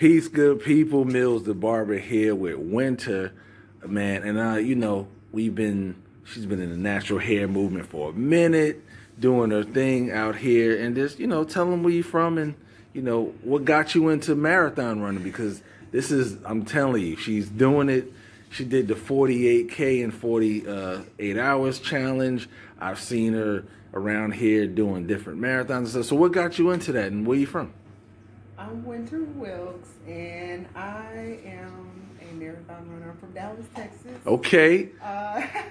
Peace, good people. Mills the barber here with Winter, man, and she's been in the natural hair movement for a minute, doing her thing out here, and just tell them where you from and what got you into marathon running, because I'm telling you, she's doing it. She did the 48K in 48 hours challenge. I've seen her around here doing different marathons and stuff. So what got you into that, and where you from? I'm Winter Wilks, and I am a marathon runner from Dallas, Texas. Okay.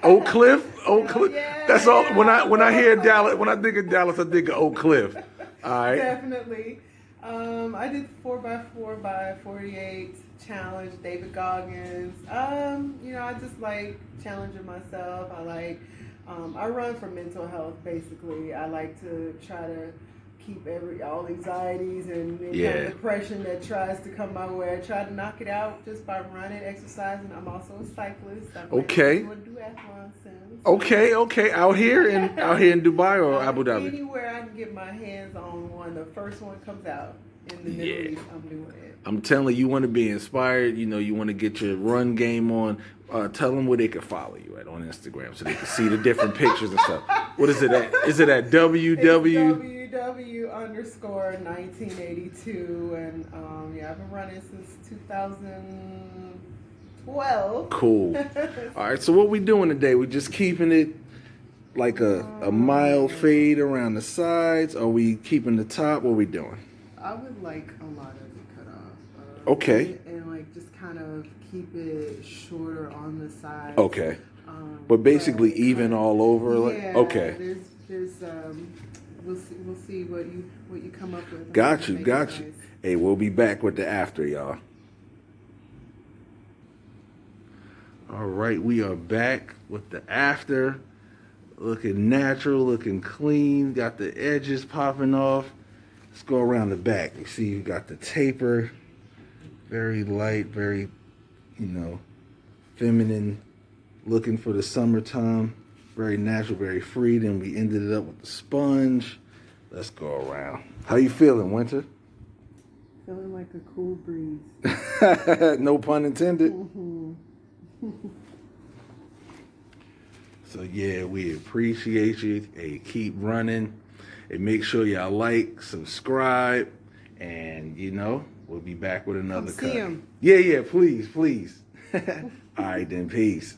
Oak Cliff. Yeah, That's all. yeah. When I hear Dallas, when I think of Dallas, I think of Oak Cliff. All right. Definitely. I did 4x4 by 48 challenge, David Goggins. I just like challenging myself. I run for mental health, basically. I like to try to keep all anxieties and kind of depression that tries to come my way. I try to knock it out just by running, exercising. I'm also a cyclist. I'm Okay. going to do duathlon soon. Okay. Out here in Dubai or Abu Dhabi? Anywhere I can get my hands on one. The first one comes out in the Middle East, I'm doing it. I'm telling you, want to be inspired. You want to get your run game on. Tell them where they can follow you at on Instagram so they can see the different pictures and stuff. What is it at? Is it at WW_1982, and I've been running since 2012. Cool. All right, so what we doing today? We just keeping it like a mild fade around the sides? Are we keeping the top? What we doing? I would like a lot of it cut off. Okay. And just kind of keep it shorter on the sides. Okay. But basically even all over. Yeah. Okay. There's we'll see what you come up with. Got you. Nice. Hey, we'll be back with the after, y'all. All right, we are back with the after. Looking natural, looking clean. Got the edges popping off. Let's go around the back. You see you got the taper. Very light, very, feminine. Looking for the summertime. Very natural, very free. Then we ended it up with the sponge. Let's go around. How you feeling, Winter? Feeling like a cool breeze. No pun intended. Mm-hmm. So yeah, we appreciate you. Hey, keep running. And make sure y'all like, subscribe, and we'll be back with another cut. See 'em. Yeah, please. All right then, peace.